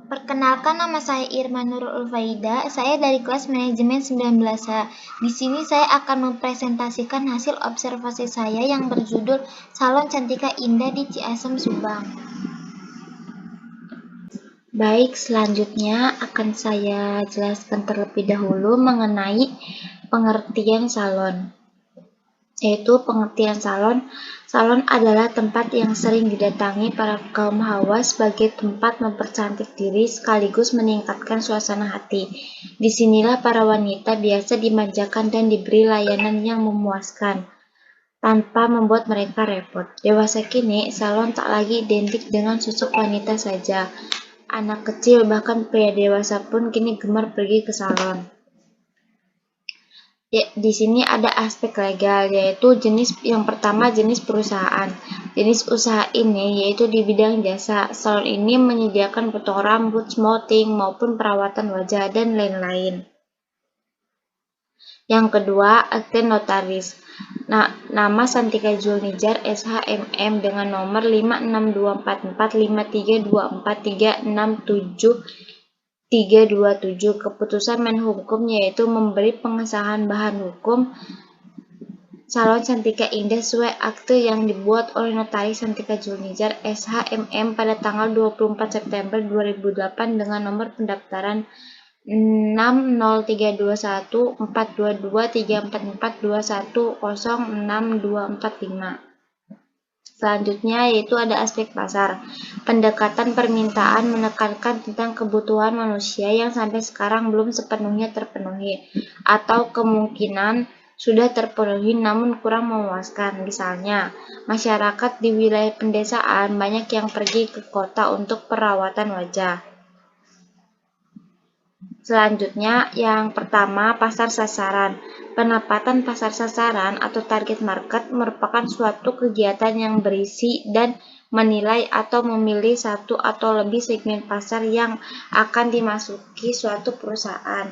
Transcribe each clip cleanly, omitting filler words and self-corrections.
Perkenalkan, nama saya Irma Nurul Ulfaida. Saya dari kelas manajemen 19H. Di sini saya akan mempresentasikan hasil observasi saya yang berjudul Salon Cantika Indah di Ciasem, Subang. Baik, selanjutnya akan saya jelaskan terlebih dahulu mengenai pengertian salon. Yaitu pengertian salon. Salon adalah tempat yang sering didatangi para kaum hawa sebagai tempat mempercantik diri sekaligus meningkatkan suasana hati. Disinilah para wanita biasa dimanjakan dan diberi layanan yang memuaskan, tanpa membuat mereka repot. Dewasa kini, salon tak lagi identik dengan sosok wanita saja. Anak kecil, bahkan pria dewasa pun kini gemar pergi ke salon. Ya, di sini ada aspek legal, yaitu yang pertama jenis perusahaan. Jenis usaha ini yaitu di bidang jasa. Salon ini menyediakan potong rambut, smoothing, maupun perawatan wajah, dan lain-lain. Yang kedua, akte notaris. Nama Santika Julnijar SHMM dengan nomor 562445367. Keputusan Menhukum yaitu memberi pengesahan bahan hukum Salon Cantika Indah sesuai akte yang dibuat oleh Notaris Santika Julnijar SHMM pada tanggal 24 September 2008 dengan nomor pendaftaran 6032142234421066245. Selanjutnya yaitu ada aspek pasar. Pendekatan permintaan menekankan tentang kebutuhan manusia yang sampai sekarang belum sepenuhnya terpenuhi, atau kemungkinan sudah terpenuhi namun kurang memuaskan. Misalnya, masyarakat di wilayah pedesaan banyak yang pergi ke kota untuk perawatan wajah. Selanjutnya, yang pertama, pasar sasaran. Penempatan pasar sasaran atau target market merupakan suatu kegiatan yang berisi dan menilai atau memilih satu atau lebih segmen pasar yang akan dimasuki suatu perusahaan.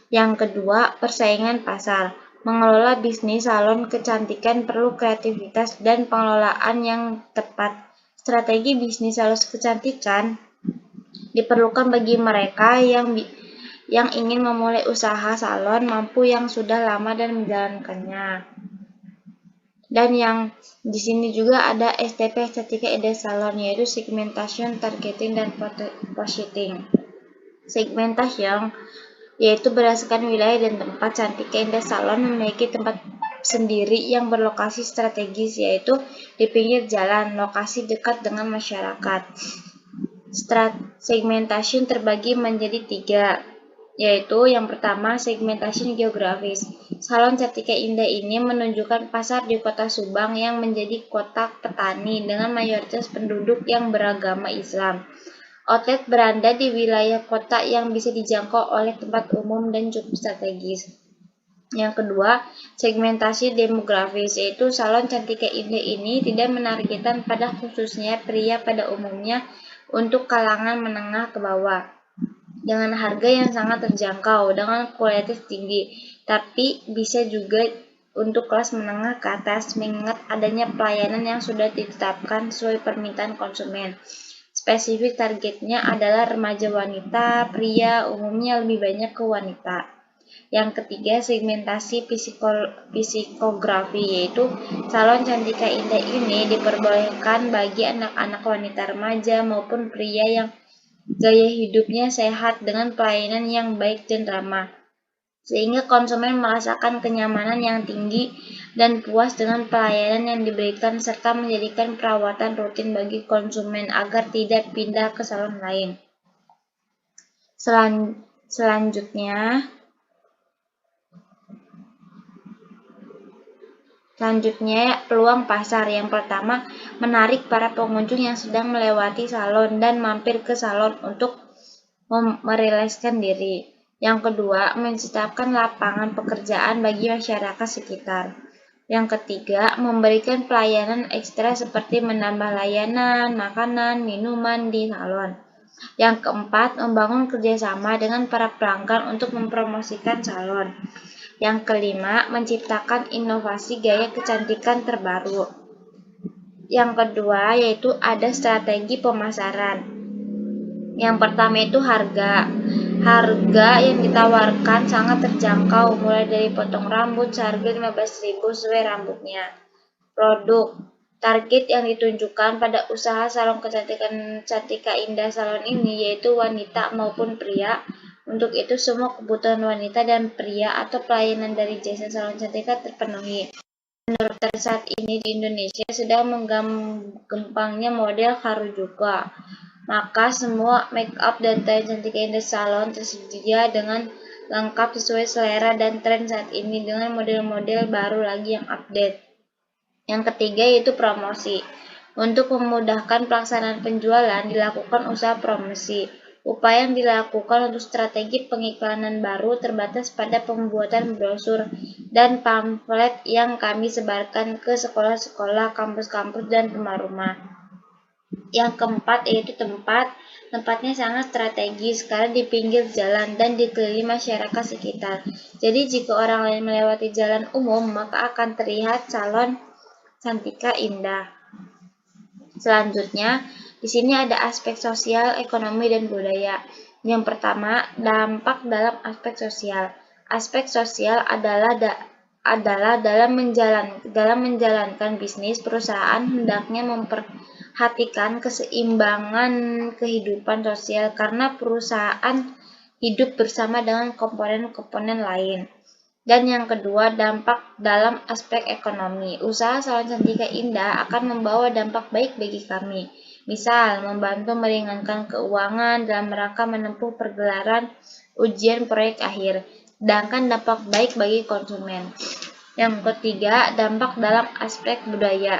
Yang kedua, persaingan pasar. Mengelola bisnis salon kecantikan perlu kreativitas dan pengelolaan yang tepat. Strategi bisnis salon kecantikan diperlukan bagi mereka yang ingin memulai usaha salon mampu yang sudah lama dan menjalankannya. Dan yang di sini juga ada STP Estetika Indah Salon, yaitu segmentation, targeting, dan positioning. Segmentation yaitu berdasarkan wilayah dan tempat. Cantika Indah Salon memiliki tempat sendiri yang berlokasi strategis, yaitu di pinggir jalan, lokasi dekat dengan masyarakat. Segmentation terbagi menjadi 3, yaitu yang pertama segmentasi geografis. Salon Cantika Indah ini menunjukkan pasar di kota Subang yang menjadi kota petani dengan mayoritas penduduk yang beragama Islam. Outlet berada di wilayah kota yang bisa dijangkau oleh tempat umum dan cukup strategis. Yang kedua, segmentasi demografis, yaitu Salon Cantika Indah ini tidak menargetkan pada khususnya pria pada umumnya untuk kalangan menengah ke bawah, dengan harga yang sangat terjangkau, dengan kualitas tinggi, tapi bisa juga untuk kelas menengah ke atas, mengingat adanya pelayanan yang sudah ditetapkan sesuai permintaan konsumen. Spesifik targetnya adalah remaja wanita, pria umumnya lebih banyak ke wanita. Yang ketiga, segmentasi psikografi, yaitu Salon Cantika Indah ini diperbolehkan bagi anak-anak wanita remaja maupun pria yang gaya hidupnya sehat dengan pelayanan yang baik dan ramah, sehingga konsumen merasakan kenyamanan yang tinggi dan puas dengan pelayanan yang diberikan serta menjadikan perawatan rutin bagi konsumen agar tidak pindah ke salon lain. Selanjutnya peluang pasar. Yang pertama, menarik para pengunjung yang sedang melewati salon dan mampir ke salon untuk merilekskan diri. Yang kedua, menciptakan lapangan pekerjaan bagi masyarakat sekitar. Yang ketiga, memberikan pelayanan ekstra seperti menambah layanan, makanan, minuman di salon. Yang keempat, membangun kerjasama dengan para pelanggan untuk mempromosikan salon. Yang kelima, menciptakan inovasi gaya kecantikan terbaru. Yang kedua, yaitu ada strategi pemasaran. Yang pertama itu harga. Harga yang ditawarkan sangat terjangkau, mulai dari potong rambut seharga 15.000 sesuai rambutnya. Produk. Target yang ditunjukkan pada usaha salon kecantikan Cantika Indah Salon ini yaitu wanita maupun pria. Untuk itu semua kebutuhan wanita dan pria atau pelayanan dari jasa salon cantika terpenuhi. Dokter saat ini di Indonesia sedang menggempangnya model Harajuku. Maka semua make up dan tren Cantika Indah Salon tersedia dengan lengkap sesuai selera dan tren saat ini dengan model-model baru lagi yang update. Yang ketiga yaitu promosi. Untuk memudahkan pelaksanaan penjualan, dilakukan usaha promosi. Upaya yang dilakukan untuk strategi pengiklanan baru terbatas pada pembuatan brosur dan pamflet yang kami sebarkan ke sekolah-sekolah, kampus-kampus, dan rumah-rumah. Yang keempat yaitu tempat. Tempatnya sangat strategis karena di pinggir jalan dan dikelilingi masyarakat sekitar. Jadi jika orang lain melewati jalan umum, maka akan terlihat salon Cantika Indah. Selanjutnya, di sini ada aspek sosial, ekonomi, dan budaya. Yang pertama, dampak dalam aspek sosial. Aspek sosial adalah dalam menjalankan bisnis, perusahaan hendaknya memperhatikan keseimbangan kehidupan sosial karena perusahaan hidup bersama dengan komponen-komponen lain. Dan yang kedua, dampak dalam aspek ekonomi. Usaha salon Cantika Indah akan membawa dampak baik bagi kami. Misal, membantu meringankan keuangan dalam rangka menempuh pergelaran ujian proyek akhir. Sedangkan dampak baik bagi konsumen. Yang ketiga, dampak dalam aspek budaya.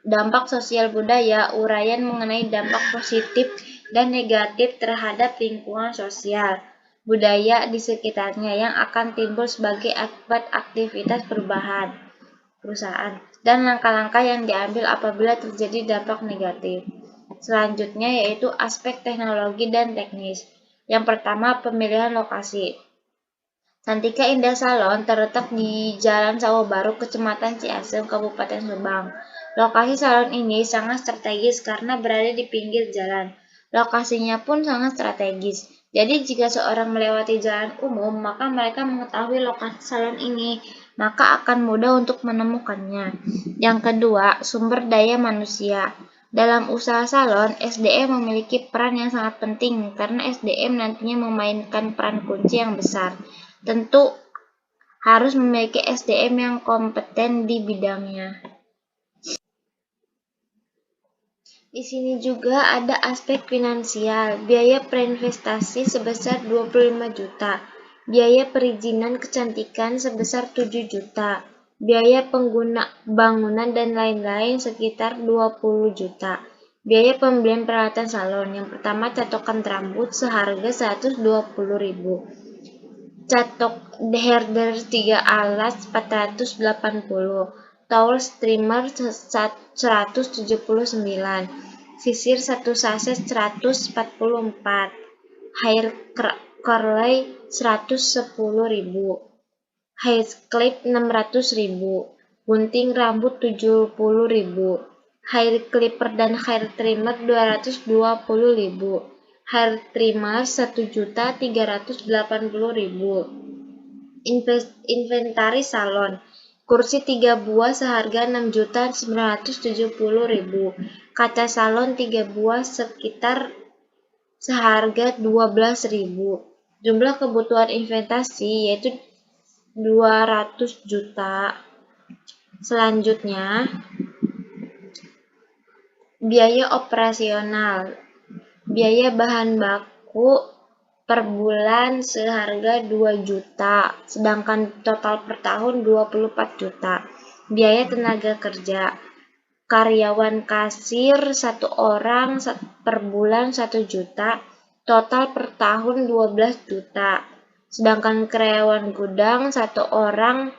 Dampak sosial budaya, uraian mengenai dampak positif dan negatif terhadap lingkungan sosial budaya di sekitarnya yang akan timbul sebagai akibat aktivitas perusahaan dan langkah-langkah yang diambil apabila terjadi dampak negatif. Selanjutnya yaitu aspek teknologi dan teknis. Yang pertama, pemilihan lokasi. Cantika Indah Salon terletak di Jalan Sawah Baru, Kecamatan Ciasem, Kabupaten Subang. Lokasi salon ini sangat strategis karena berada di pinggir jalan. Lokasinya pun sangat strategis. Jadi jika seorang melewati jalan umum, maka mereka mengetahui lokasi salon ini, maka akan mudah untuk menemukannya. Yang kedua, sumber daya manusia. Dalam usaha salon, SDM memiliki peran yang sangat penting karena SDM nantinya memainkan peran kunci yang besar. Tentu harus memiliki SDM yang kompeten di bidangnya. Di sini juga ada aspek finansial, biaya perinvestasi sebesar 25 juta, biaya perizinan kecantikan sebesar 7 juta, biaya bangunan dan lain-lain sekitar 20 juta. Biaya pembelian peralatan salon, yang pertama catokan rambut seharga 120.000. Catok herder 3 alat 480, towel streamer 179, sisir 1 saset 144, hair curlay 110.000, hair clip 600.000, gunting rambut 70.000, hair clipper dan hair trimmer 220.000, hair trimmer 1.380.000. Inventaris salon. Kursi 3 buah seharga 6.970.000. Kaca salon 3 buah seharga 12.000. Jumlah kebutuhan investasi yaitu 200 juta. Selanjutnya, biaya operasional. Biaya bahan baku per bulan seharga 2 juta, sedangkan total per tahun 24 juta. Biaya tenaga kerja. Karyawan kasir 1 orang per bulan 1 juta, total per tahun 12 juta. Sedangkan karyawan gudang 1 orang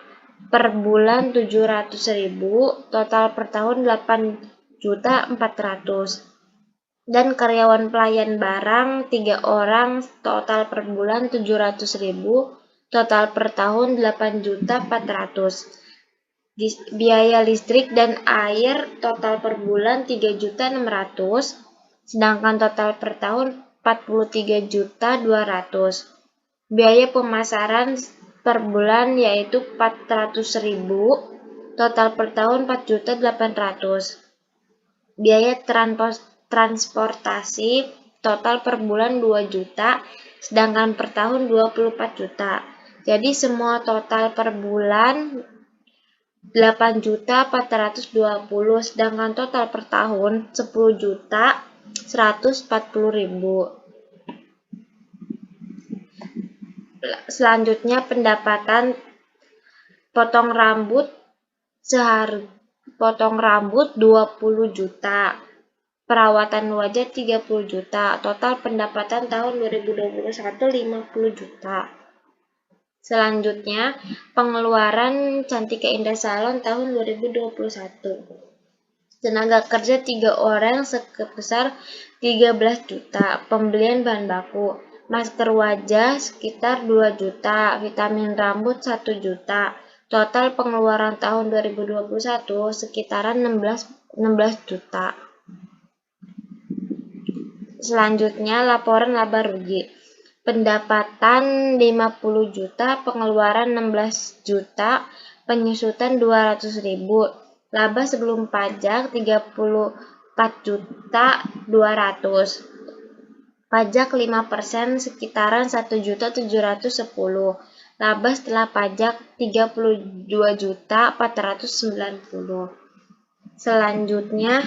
per bulan 700.000, total per tahun 8.400.000. Dan karyawan pelayan barang 3 orang, total per bulan 700.000, total per tahun 8.400.000. Biaya listrik dan air total per bulan 3.600.000, sedangkan total per tahun 43.200.000. Biaya pemasaran per bulan yaitu 400.000, total per tahun 4.800.000. Biaya transportasi total per bulan 2 juta, sedangkan per tahun 24 juta. Jadi semua total per bulan 8.420.000, sedangkan total per tahun 10.140.000. Selanjutnya pendapatan potong rambut 20 juta, perawatan wajah 30 juta, total pendapatan tahun 2021 50 juta. Selanjutnya, pengeluaran Cantika Indah Salon tahun 2021. Tenaga kerja 3 orang sebesar 13 juta, pembelian bahan baku, masker wajah sekitar 2 juta, vitamin rambut 1 juta. Total pengeluaran tahun 2021 sekitaran 16 juta. Selanjutnya, laporan laba rugi. Pendapatan 50 juta, pengeluaran 16 juta, penyusutan 200.000, laba sebelum pajak 34.200.000, pajak 5% sekitaran 1.710.000, laba setelah pajak 32.490.000. Selanjutnya,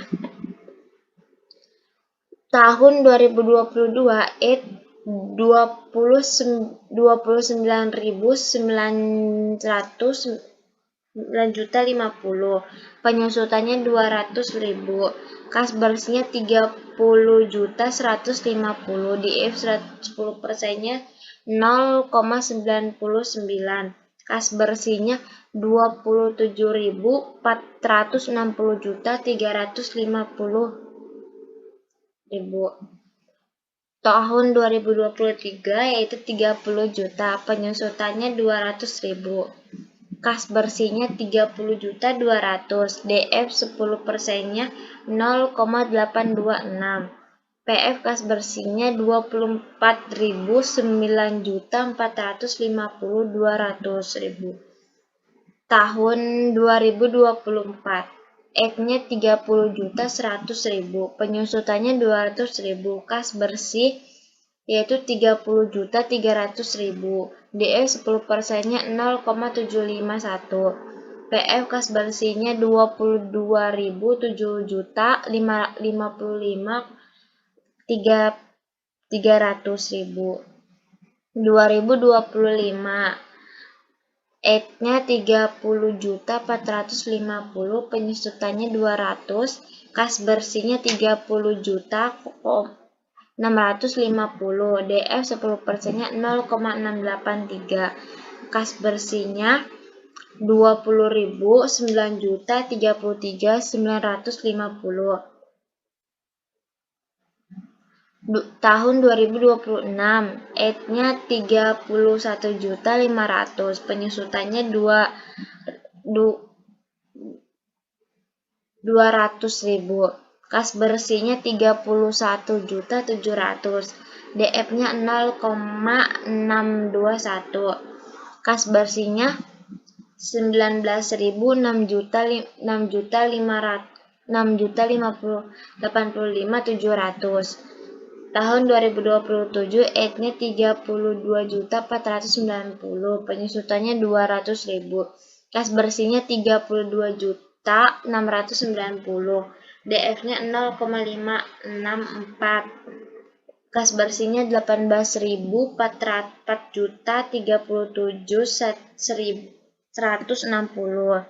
tahun 2022 29.950.000, penyusutannya 200.000, kas bersihnya 30.150.000, DF 10%-nya 0,99, kas bersihnya 27.460.350.000. Tahun 2023 yaitu 30 juta, penyusutannya 200.000, kas bersihnya 30.200.000, DF 10%-nya 0,826, PF kas bersihnya 24.9.450.200.000. Tahun 2024, X-nya 30.100.000, penyusutannya 200.000, kas bersih yaitu 30.300.000, DF 10%-nya 0,751, PF kas bersihnya 22.007 juta 300.000. 2025, X-nya 30.450.000, penyusutannya 200, kas bersihnya 30.650.000, DF 10%-nya 0,683, kas bersihnya 20.000, 9.033.950. Tahun 2026, X-nya 31.500.000, penyusutannya 200.000, kas bersihnya 31.700.000, DF-nya 0,621, kas bersihnya 6.000.000, Tahun 2027, X-nya 32.490.000, penyusutannya 200.000, kas bersihnya 32.690.000, DF-nya 0,564, kas bersihnya 18.437.160.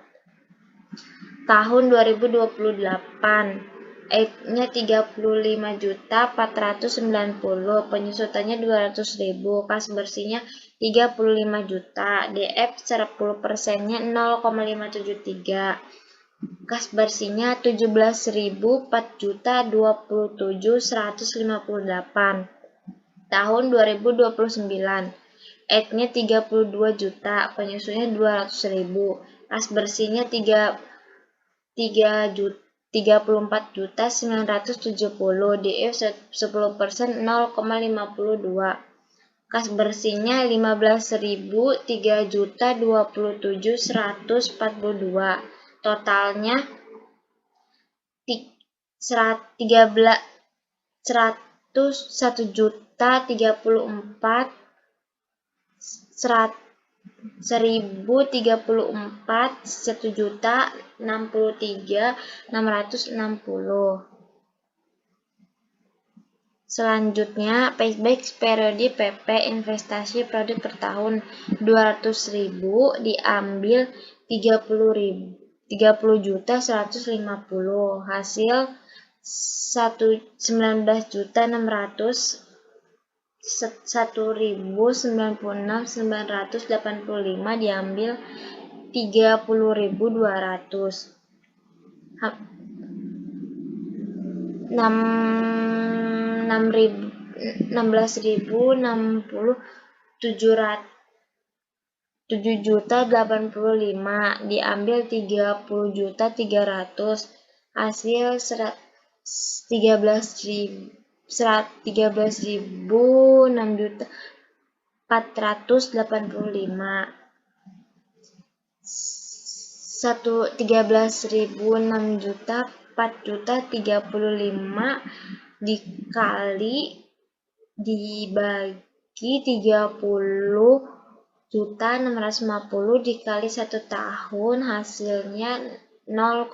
Tahun 2028, X-nya 35.490.000, penyusutannya 200.000, kas bersihnya 35 juta, DF 10%-nya 0,573, kas bersihnya 17.004 juta 27.158. Tahun 2029, X-nya 32 juta, penyusutannya 200.000, kas bersihnya 3 juta 34.970, DF 10% 0,52. Kas bersihnya 15.000, 3.027.142. Totalnya 1.034.163.660. Selanjutnya, payback periode PP investasi produk per tahun 200.000 diambil 30.150, hasil 19.600 1.096.985 diambil 30.200. 7.085 diambil 30.300, hasil 13.006.485. 13.006.4.035 dibagi 30.650 dikali 1 tahun, hasilnya 0,4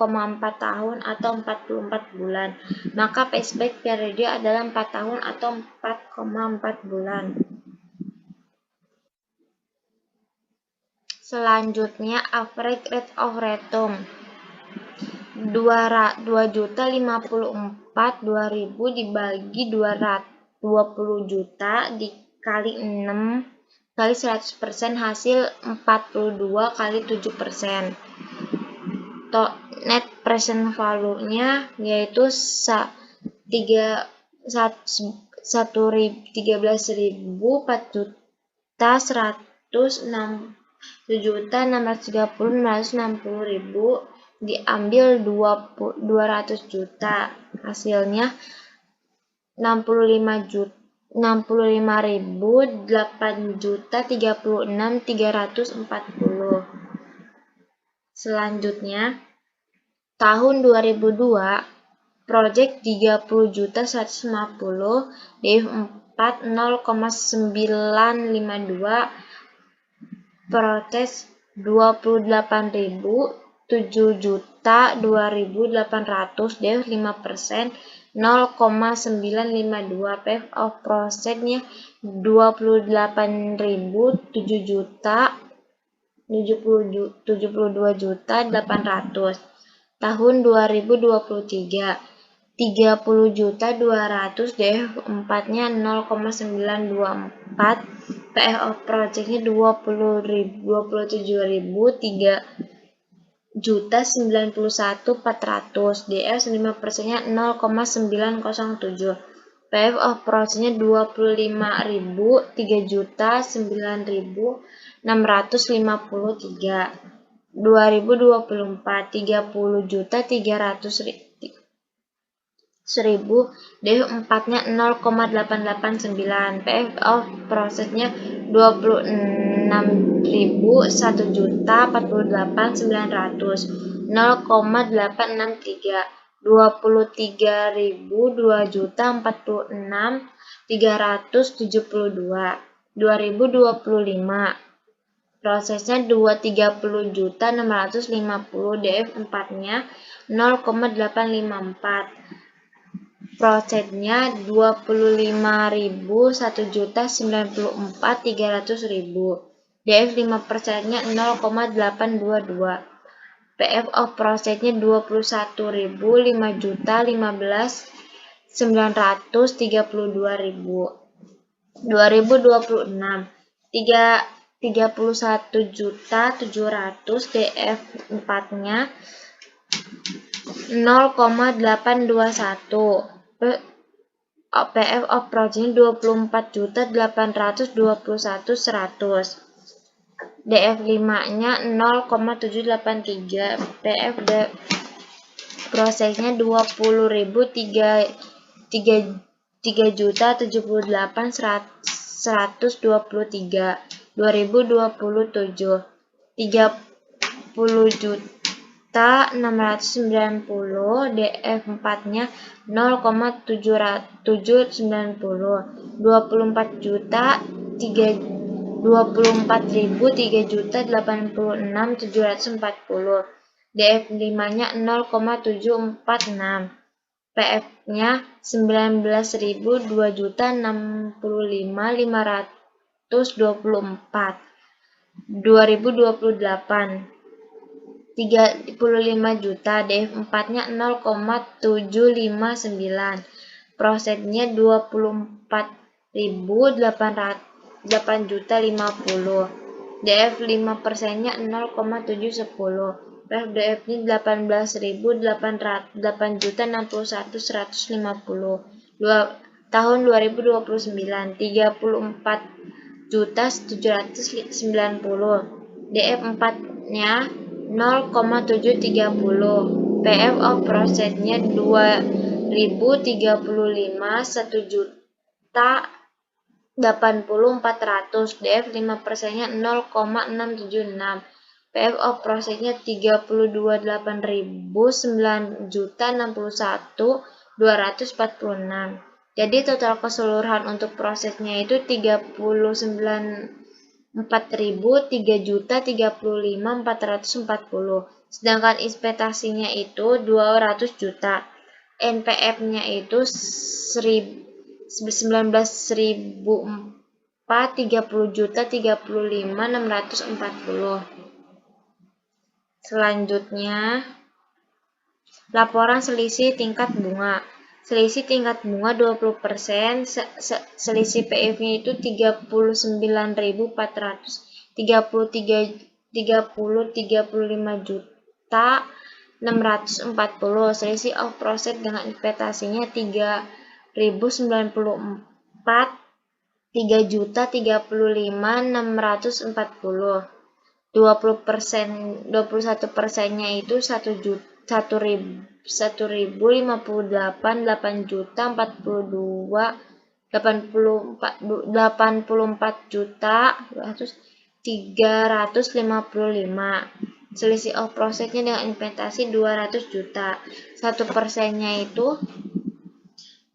tahun atau 44 bulan. Maka payback period adalah 4 tahun atau 4,4 bulan. Selanjutnya, average rate of return 2.054.000 dibagi 20 juta dikali 6 kali 100%, hasil 42 kali 7%. Net present value-nya yaitu 13.000, 4.630.660.000 diambil 200 juta, hasilnya 65.008.36.340. Selanjutnya, tahun 2002, project 30.150, DF4 0,952, proses 28.000, 7.002.800, DF 5%, 0,952. Pay of project-nya 28.000, 72.800. Tahun 2023, 30.200, DF 4-nya 0,924, PF of project-nya 27.000, 3.091.400, DF 5%-nya 0,907. PF of project-nya 25.000, 3.009.653. 2024, 30.300.000, DF 4-nya 0,889. PF of project-nya 26.000, 1.048.900, 0,863. 23.000, 2.046.372. 2025, prosesnya 30.650, DF 4-nya 0,854. Prosesnya 25.000, 1.094.300.000, DF 5%-nya 0,822. PF of prosesnya 21.000, 5.015.932.000. 2026, 31.700, DF 4-nya 0,821. PF of project 24.821.100, DF 5-nya 0,783. PF prosesnya 20.000 20.078.123 30.690 DF4-nya 0,790 24.003.86.740 DF5-nya 0,746 PF-nya 19.002.65.524 2028 35 juta DF4-nya 0,759 prosesnya 24.850 DF5%-nya 0,710 PFDF-nya 18.861.150 tahun 2029 34.790 DF4-nya 0,730 PF of process-nya 2035 1.080.400 DF5%-nya 0,676 PF of process-nya 32.809.061.246 jadi total keseluruhan untuk prosesnya itu 3.035.440 sedangkan ekspektasinya itu 200 juta NPF-nya itu 19.004 30.035.640 selanjutnya laporan selisih tingkat bunga. Selisih tingkat bunga 20%, selisih PF-nya itu 39.435 juta 640. Selisih of process dengan ekspektasinya 3.094 3.035.640. 21%-nya itu 1.058 juta 84 juta 355. Selisih of process-nya dengan investasi 200 juta. 1%-nya itu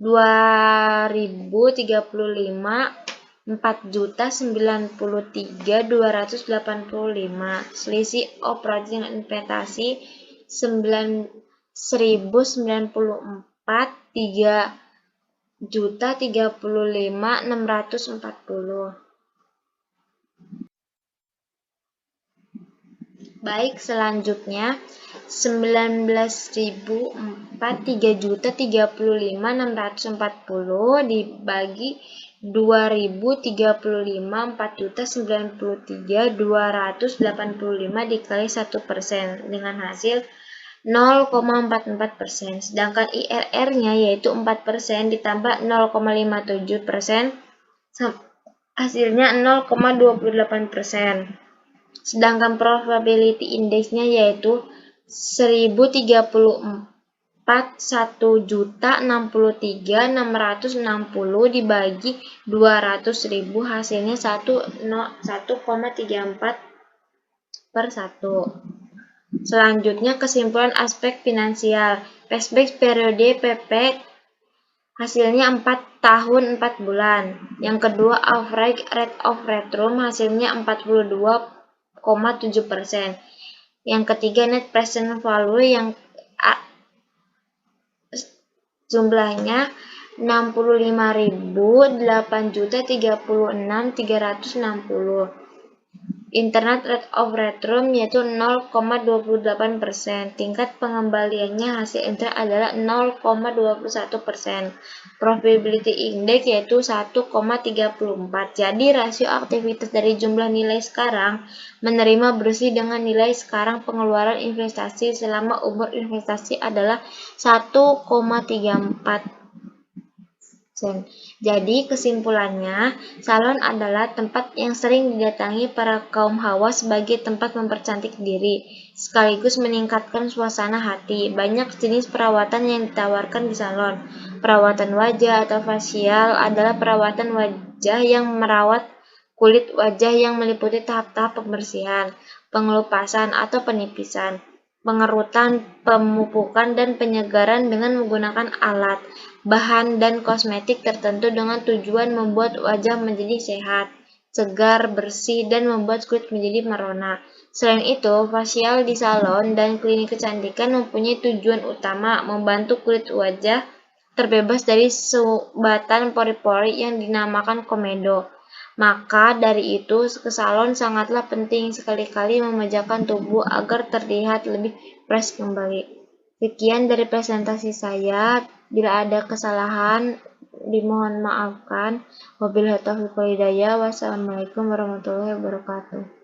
2.035 4.093.285. Selisih operasi dengan investasi 1.094 3.035.640. Baik, selanjutnya 19.004 3.035.640 dibagi 2.035 4.093.285 dikali 1% dengan hasil 0,44%. Sedangkan IRR-nya yaitu 4% ditambah 0,57% hasilnya 0,28%. Sedangkan probability index-nya yaitu 1034 1.063.660 dibagi 200.000 hasilnya 1,34/1. Selanjutnya kesimpulan aspek finansial. Payback periode PP hasilnya 4 tahun 4 bulan. Yang kedua average rate of return hasilnya 42,7%. Yang ketiga net present value yang jumlahnya 65.008.36.360. Internet rate of return yaitu 0,28%. Tingkat pengembaliannya hasil internal adalah 0,21%. Probability index yaitu 1,34. Jadi rasio aktivitas dari jumlah nilai sekarang menerima bersih dengan nilai sekarang pengeluaran investasi selama umur investasi adalah 1,34. Jadi kesimpulannya, salon adalah tempat yang sering didatangi para kaum hawa sebagai tempat mempercantik diri, sekaligus meningkatkan suasana hati. Banyak jenis perawatan yang ditawarkan di salon. Perawatan wajah atau facial adalah perawatan wajah yang merawat kulit wajah yang meliputi tahap-tahap pembersihan, pengelupasan atau penipisan, pengerutan, pemupukan, dan penyegaran dengan menggunakan alat, bahan, dan kosmetik tertentu dengan tujuan membuat wajah menjadi sehat, segar, bersih, dan membuat kulit menjadi merona. Selain itu, facial di salon dan klinik kecantikan mempunyai tujuan utama membantu kulit wajah terbebas dari sumbatan pori-pori yang dinamakan komedo. Maka dari itu, ke salon sangatlah penting sekali-kali memanjakan tubuh agar terlihat lebih fresh kembali. Sekian dari presentasi saya. Bila ada kesalahan, dimohon maafkan. Wabillahi taufiq wal hidayah. Wassalamualaikum warahmatullahi wabarakatuh.